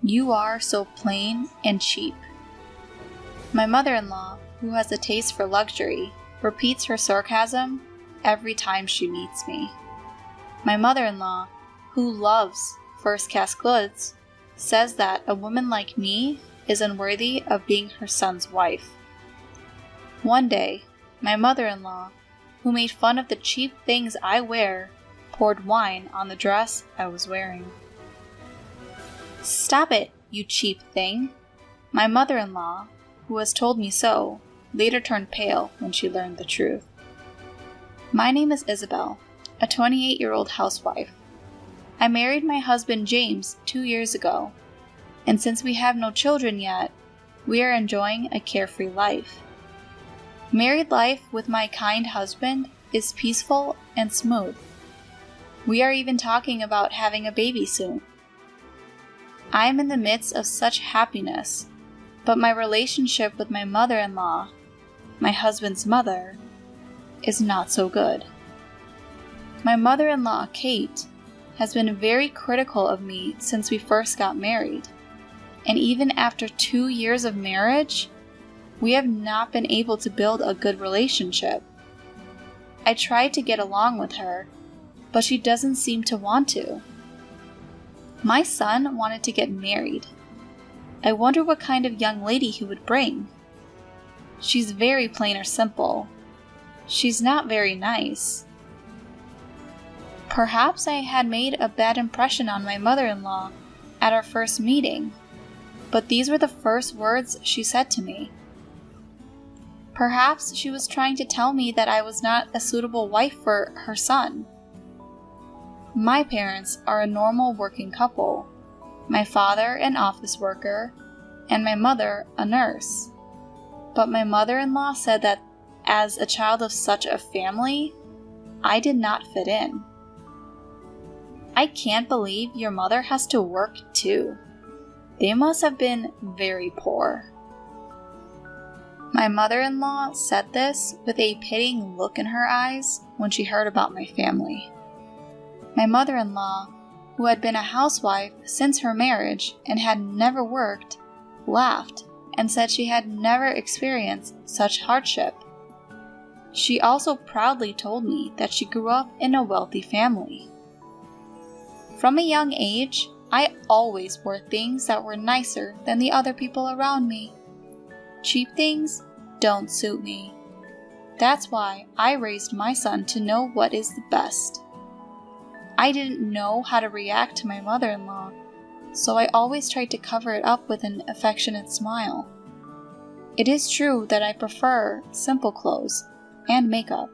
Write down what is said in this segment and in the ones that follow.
You are so plain and cheap. My mother-in-law, who has a taste for luxury, repeats her sarcasm every time she meets me. My mother-in-law, who loves first-class goods, says that a woman like me is unworthy of being her son's wife. One day, my mother-in-law, who made fun of the cheap things I wear, poured wine on the dress I was wearing. Stop it, you cheap thing! My mother-in-law, who has told me so, later turned pale when she learned the truth. My name is Isabel, a 28-year-old housewife. I married my husband James 2 years ago, and since we have no children yet, we are enjoying a carefree life. Married life with my kind husband is peaceful and smooth. We are even talking about having a baby soon. I am in the midst of such happiness, but my relationship with my mother-in-law, my husband's mother, is not so good. My mother-in-law, Kate, has been very critical of me since we first got married, and even after 2 years of marriage, we have not been able to build a good relationship. I tried to get along with her, but she doesn't seem to want to. My son wanted to get married. I wonder what kind of young lady he would bring. She's very plain or simple. She's not very nice. Perhaps I had made a bad impression on my mother-in-law at our first meeting, but these were the first words she said to me. Perhaps she was trying to tell me that I was not a suitable wife for her son. My parents are a normal working couple, my father an office worker, and my mother a nurse. But my mother-in-law said that as a child of such a family, I did not fit in. I can't believe your mother has to work too. They must have been very poor. My mother-in-law said this with a pitying look in her eyes when she heard about my family. My mother-in-law, who had been a housewife since her marriage and had never worked, laughed and said she had never experienced such hardship. She also proudly told me that she grew up in a wealthy family. From a young age, I always wore things that were nicer than the other people around me. Cheap things don't suit me. That's why I raised my son to know what is the best. I didn't know how to react to my mother-in-law, so I always tried to cover it up with an affectionate smile. It is true that I prefer simple clothes and makeup,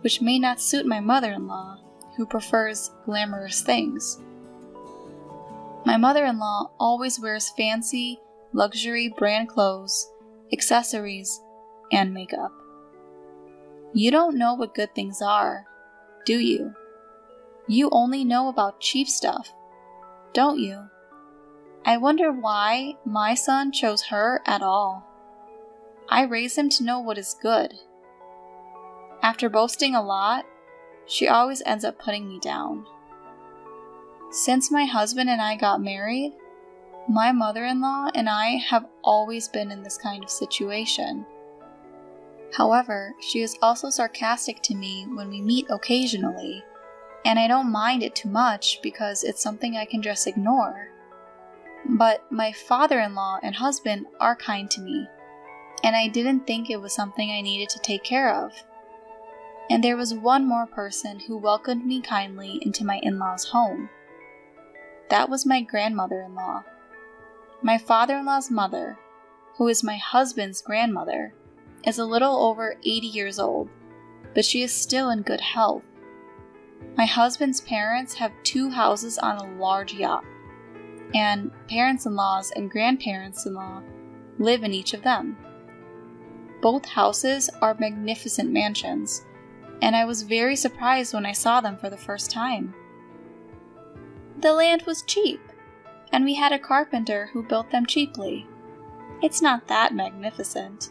which may not suit my mother-in-law, who prefers glamorous things. My mother-in-law always wears fancy, luxury brand clothes, accessories, and makeup. You don't know what good things are, do you? You only know about cheap stuff, don't you? I wonder why my son chose her at all. I raised him to know what is good. After boasting a lot, she always ends up putting me down. Since my husband and I got married, my mother-in-law and I have always been in this kind of situation. However, she is also sarcastic to me when we meet occasionally, and I don't mind it too much because it's something I can just ignore. But my father-in-law and husband are kind to me, and I didn't think it was something I needed to take care of. And there was one more person who welcomed me kindly into my in-laws' home. That was my grandmother-in-law. My father-in-law's mother, who is my husband's grandmother, is a little over 80 years old, but she is still in good health. My husband's parents have 2 houses on a large yacht, and parents-in-laws and grandparents-in-law live in each of them. Both houses are magnificent mansions, and I was very surprised when I saw them for the first time. The land was cheap, and we had a carpenter who built them cheaply. It's not that magnificent.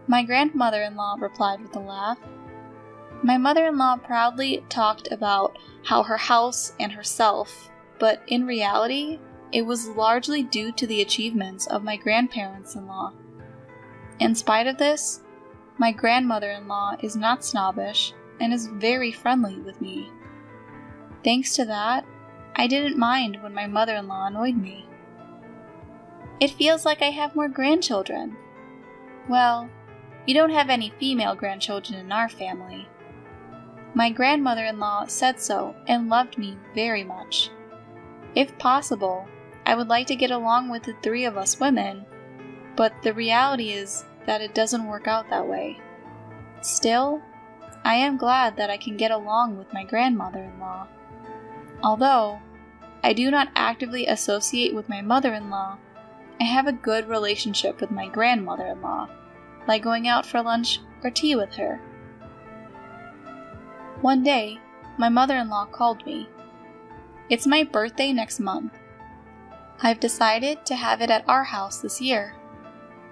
My grandmother-in-law replied with a laugh. My mother-in-law proudly talked about how her house and herself, but in reality, it was largely due to the achievements of my grandparents-in-law. In spite of this, my grandmother-in-law is not snobbish and is very friendly with me. Thanks to that, I didn't mind when my mother-in-law annoyed me. It feels like I have more grandchildren. Well, we don't have any female grandchildren in our family. My grandmother-in-law said so and loved me very much. If possible, I would like to get along with the three of us women, but the reality is that it doesn't work out that way. Still, I am glad that I can get along with my grandmother-in-law. Although I do not actively associate with my mother-in-law, I have a good relationship with my grandmother-in-law, like going out for lunch or tea with her. One day, my mother-in-law called me. It's my birthday next month. I've decided to have it at our house this year.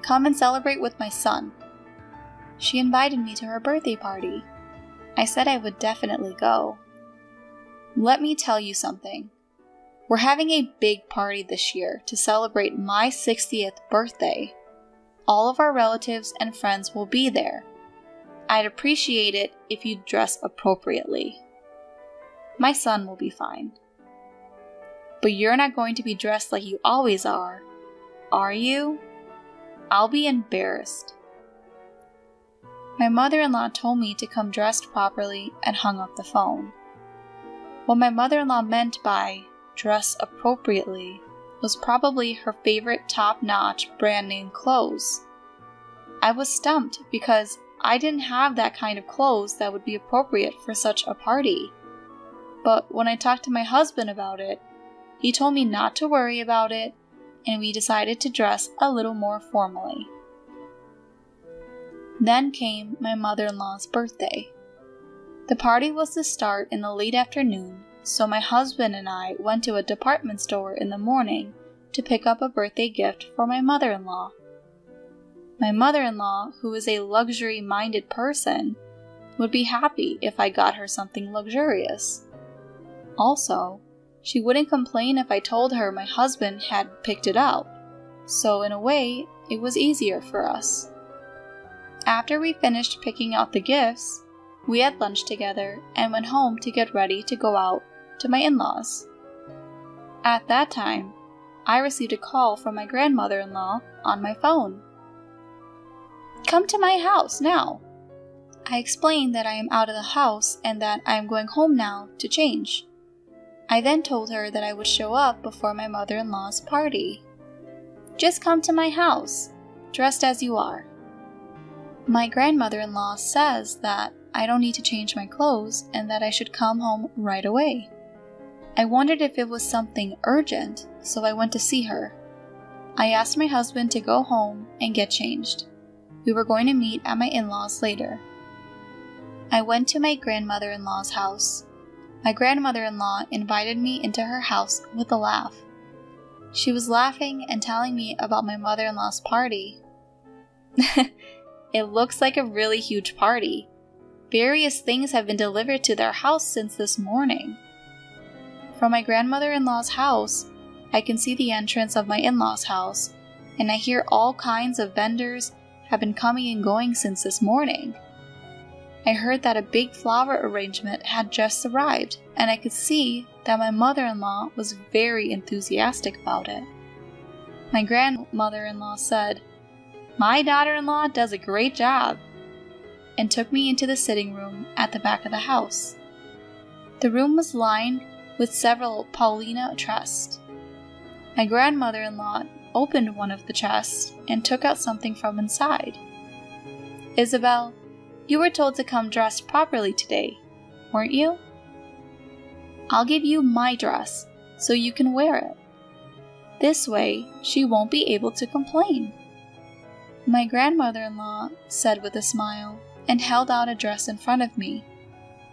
Come and celebrate with my son. She invited me to her birthday party. I said I would definitely go. Let me tell you something. We're having a big party this year to celebrate my 60th birthday. All of our relatives and friends will be there. I'd appreciate it if you dress appropriately. My son will be fine. But you're not going to be dressed like you always are you? I'll be embarrassed. My mother-in-law told me to come dressed properly and hung up the phone. What my mother-in-law meant by dress appropriately was probably her favorite top-notch brand-name clothes. I was stumped because I didn't have that kind of clothes that would be appropriate for such a party. But when I talked to my husband about it, he told me not to worry about it, and we decided to dress a little more formally. Then came my mother-in-law's birthday. The party was to start in the late afternoon, so my husband and I went to a department store in the morning to pick up a birthday gift for my mother-in-law. My mother-in-law, who is a luxury-minded person, would be happy if I got her something luxurious. Also, she wouldn't complain if I told her my husband had picked it out, so in a way, it was easier for us. After we finished picking out the gifts, we had lunch together and went home to get ready to go out to my in-laws. At that time, I received a call from my grandmother-in-law on my phone. "Come to my house now." I explained that I am out of the house and that I am going home now to change. I then told her that I would show up before my mother-in-law's party. "Just come to my house, dressed as you are." My grandmother-in-law says that I don't need to change my clothes and that I should come home right away. I wondered if it was something urgent, so I went to see her. I asked my husband to go home and get changed. We were going to meet at my in-laws later. I went to my grandmother-in-law's house. My grandmother-in-law invited me into her house with a laugh. She was laughing and telling me about my mother-in-law's party. It looks like a really huge party. Various things have been delivered to their house since this morning. From my grandmother-in-law's house, I can see the entrance of my in-laws' house, and I hear all kinds of vendors have been coming and going since this morning. I heard that a big flower arrangement had just arrived, and I could see that my mother-in-law was very enthusiastic about it. My grandmother-in-law said, "My daughter-in-law does a great job," and took me into the sitting room at the back of the house. The room was lined with several Paulina chests. My grandmother-in-law opened one of the chests and took out something from inside. "Isabel, you were told to come dressed properly today, weren't you? I'll give you my dress so you can wear it. This way, she won't be able to complain." My grandmother-in-law said with a smile and held out a dress in front of me.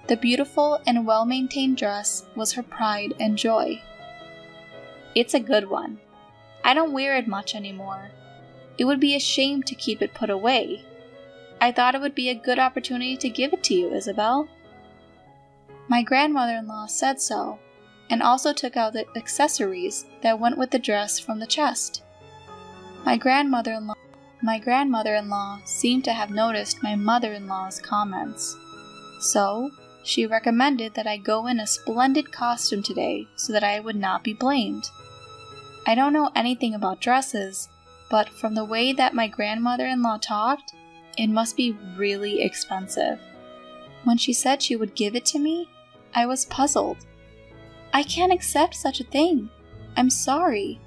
The beautiful and well-maintained dress was her pride and joy. "It's a good one. I don't wear it much anymore. It would be a shame to keep it put away. I thought it would be a good opportunity to give it to you, Isabel." My grandmother-in-law said so, and also took out the accessories that went with the dress from the chest. My grandmother-in-law seemed to have noticed my mother-in-law's comments, so she recommended that I go in a splendid costume today so that I would not be blamed. I don't know anything about dresses, but from the way that my grandmother-in-law talked, it must be really expensive. When she said she would give it to me, I was puzzled. I can't accept such a thing. I'm sorry.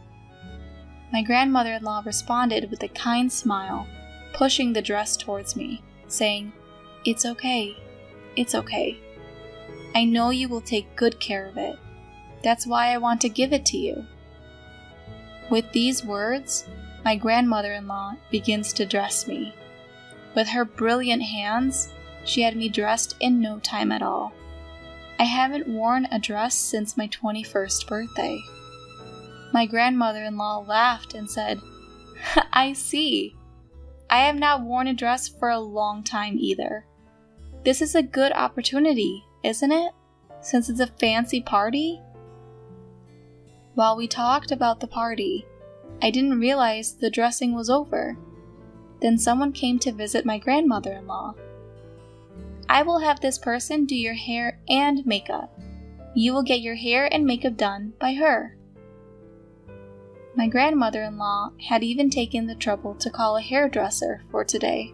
My grandmother-in-law responded with a kind smile, pushing the dress towards me, saying, "It's okay. It's okay. I know you will take good care of it. That's why I want to give it to you." With these words, my grandmother-in-law begins to dress me. With her brilliant hands, she had me dressed in no time at all. I haven't worn a dress since my 21st birthday. My grandmother-in-law laughed and said, "I see. I have not worn a dress for a long time either. This is a good opportunity, isn't it? Since it's a fancy party?" While we talked about the party, I didn't realize the dressing was over. Then someone came to visit my grandmother-in-law. "I will have this person do your hair and makeup. You will get your hair and makeup done by her." My grandmother-in-law had even taken the trouble to call a hairdresser for today.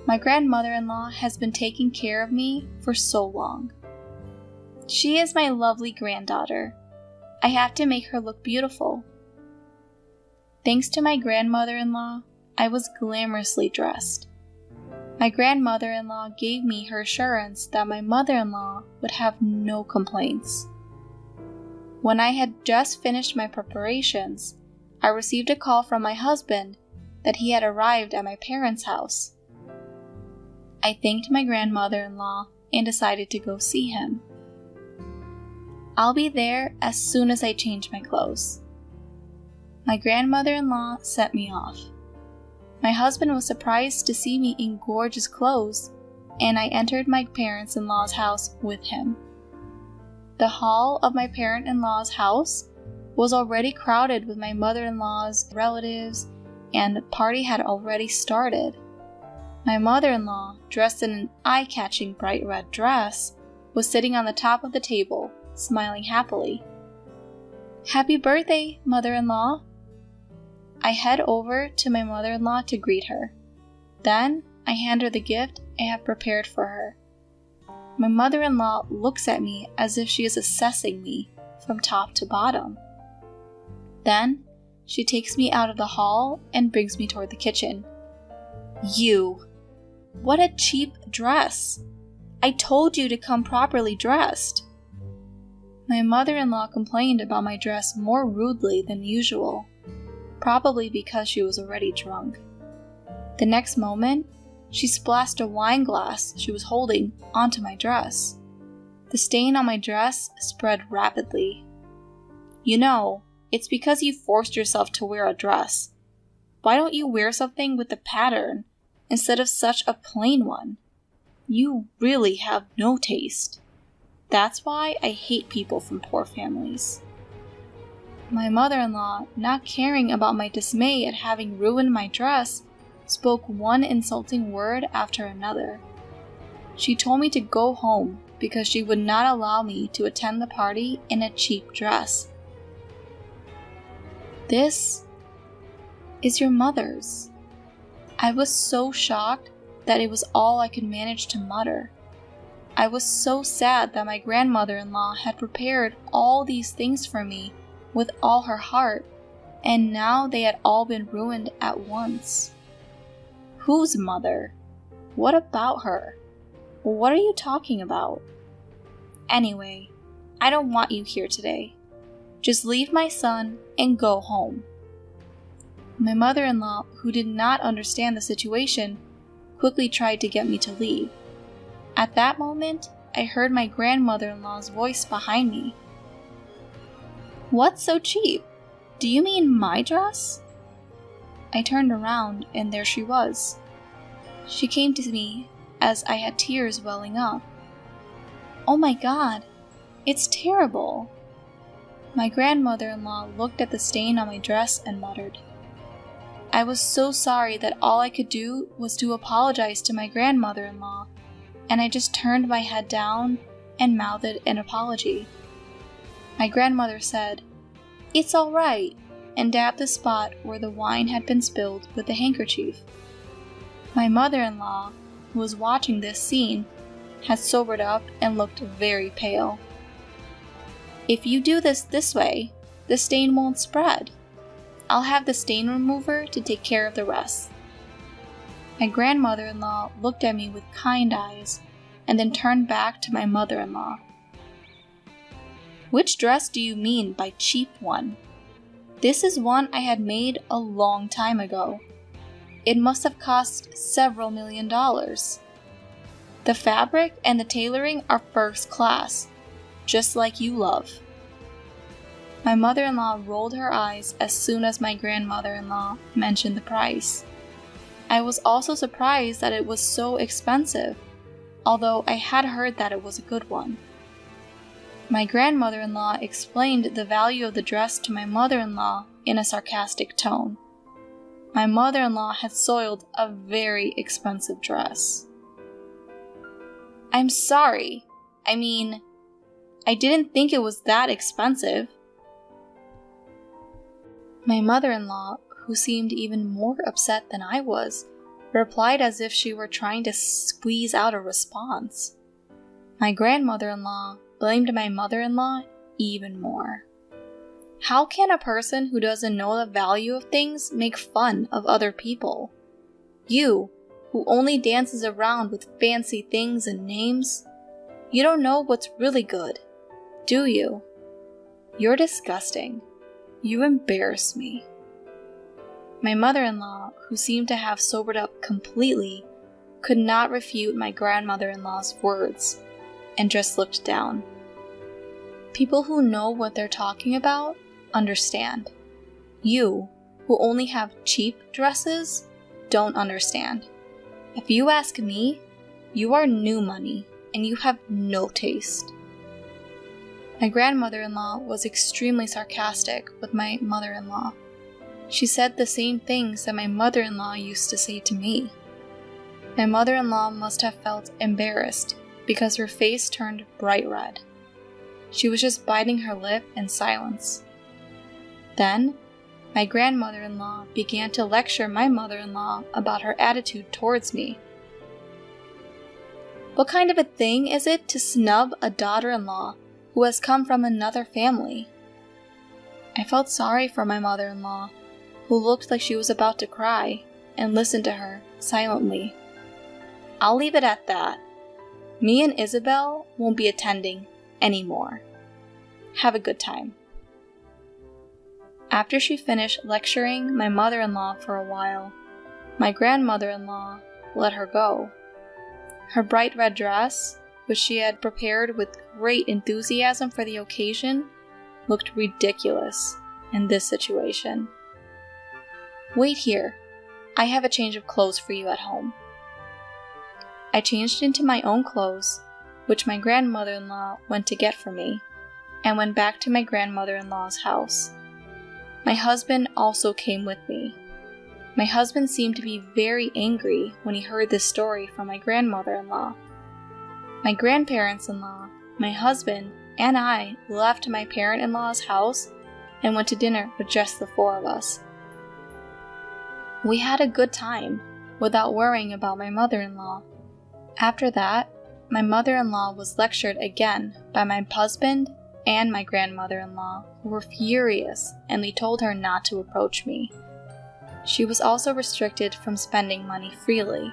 My grandmother-in-law has been taking care of me for so long. She is my lovely granddaughter. I have to make her look beautiful. Thanks to my grandmother-in-law, I was glamorously dressed. My grandmother-in-law gave me her assurance that my mother-in-law would have no complaints. When I had just finished my preparations, I received a call from my husband that he had arrived at my parents' house. I thanked my grandmother-in-law and decided to go see him. "I'll be there as soon as I change my clothes." My grandmother-in-law sent me off. My husband was surprised to see me in gorgeous clothes, and I entered my parents-in-law's house with him. The hall of my parent-in-law's house was already crowded with my mother-in-law's relatives, and the party had already started. My mother-in-law, dressed in an eye-catching bright red dress, was sitting on the top of the table, smiling happily. "Happy birthday, mother-in-law!" I head over to my mother-in-law to greet her. Then I hand her the gift I have prepared for her. My mother-in-law looks at me as if she is assessing me from top to bottom. Then she takes me out of the hall and brings me toward the kitchen. "You! What a cheap dress! I told you to come properly dressed." My mother-in-law complained about my dress more rudely than usual, probably because she was already drunk. The next moment, she splashed a wine glass she was holding onto my dress. The stain on my dress spread rapidly. "You know, it's because you forced yourself to wear a dress. Why don't you wear something with a pattern instead of such a plain one? You really have no taste. That's why I hate people from poor families." My mother-in-law, not caring about my dismay at having ruined my dress, spoke one insulting word after another. She told me to go home because she would not allow me to attend the party in a cheap dress. "This is your mother's." I was so shocked that it was all I could manage to mutter. I was so sad that my grandmother-in-law had prepared all these things for me with all her heart, and now they had all been ruined at once. Whose mother? What about her? What are you talking about? Anyway, I don't want you here today. Just leave my son and go home. My mother-in-law, who did not understand the situation, quickly tried to get me to leave. At that moment, I heard my grandmother-in-law's voice behind me. "What's so cheap? Do you mean my dress?" I turned around, and there she was. She came to me as I had tears welling up. "Oh my God, It's terrible." My grandmother-in-law looked at the stain on my dress and muttered. I was so sorry that all I could do was to apologize to my grandmother-in-law, and I just turned my head down and mouthed an apology. My grandmother said, "It's all right," and dabbed the spot where the wine had been spilled with a handkerchief. My mother-in-law, who was watching this scene, had sobered up and looked very pale. "If you do this way, the stain won't spread. I'll have the stain remover to take care of the rest." My grandmother-in-law looked at me with kind eyes and then turned back to my mother-in-law. "Which dress do you mean by cheap one? This is one I had made a long time ago. It must have cost several $1,000,000. The fabric and the tailoring are first class, just like you love." My mother-in-law rolled her eyes as soon as my grandmother-in-law mentioned the price. I was also surprised that it was so expensive, although I had heard that it was a good one. My grandmother-in-law explained the value of the dress to my mother-in-law in a sarcastic tone. My mother-in-law had soiled a very expensive dress. "I'm sorry. I didn't think it was that expensive." My mother-in-law, who seemed even more upset than I was, replied as if she were trying to squeeze out a response. My grandmother-in-law blamed my mother-in-law even more. How can a person who doesn't know the value of things make fun of other people? You, who only dances around with fancy things and names, you don't know what's really good, do you? You're disgusting. You embarrass me." My mother-in-law, who seemed to have sobered up completely, could not refute my grandmother-in-law's words, and just looked down. People who know what they're talking about understand. You, who only have cheap dresses, don't understand. If you ask me, you are new money, and you have no taste. My grandmother-in-law was extremely sarcastic with my mother-in-law. She said the same things that my mother-in-law used to say to me. My mother-in-law must have felt embarrassed because her face turned bright red. She was just biting her lip in silence. Then, my grandmother-in-law began to lecture my mother-in-law about her attitude towards me. "What kind of a thing is it to snub a daughter-in-law who has come from another family?" I felt sorry for my mother-in-law, who looked like she was about to cry, and listened to her silently. "I'll leave it at that. Me and Isabel won't be attending anymore. Have a good time." After she finished lecturing my mother-in-law for a while, my grandmother-in-law let her go. Her bright red dress, which she had prepared with great enthusiasm for the occasion, looked ridiculous in this situation. "Wait here. I have a change of clothes for you at home." I changed into my own clothes, which my grandmother-in-law went to get for me, and went back to my grandmother-in-law's house. My husband also came with me. My husband seemed to be very angry when he heard this story from my grandmother-in-law. My grandparents-in-law, my husband, and I left my parent-in-law's house and went to dinner with just the four of us. We had a good time without worrying about my mother-in-law. After that, my mother-in-law was lectured again by my husband and my grandmother-in-law, who were furious and they told her not to approach me. She was also restricted from spending money freely.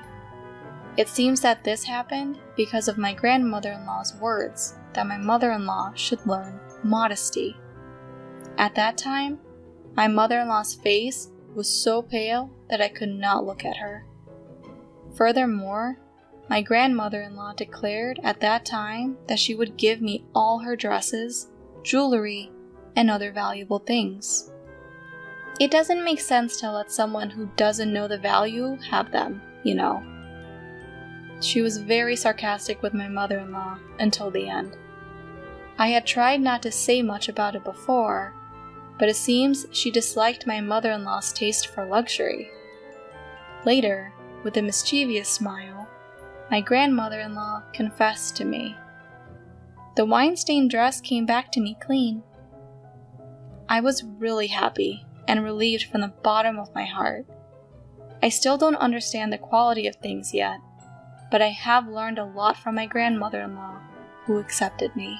It seems that this happened because of my grandmother-in-law's words that my mother-in-law should learn modesty. At that time, my mother-in-law's face was so pale that I could not look at her. Furthermore, my grandmother-in-law declared at that time that she would give me all her dresses, jewelry, and other valuable things. It doesn't make sense to let someone who doesn't know the value have them, you know. She was very sarcastic with my mother-in-law until the end. I had tried not to say much about it before, but it seems she disliked my mother-in-law's taste for luxury. Later, with a mischievous smile, my grandmother-in-law confessed to me. The wine-stained dress came back to me clean. I was really happy and relieved from the bottom of my heart. I still don't understand the quality of things yet, but I have learned a lot from my grandmother-in-law, who accepted me.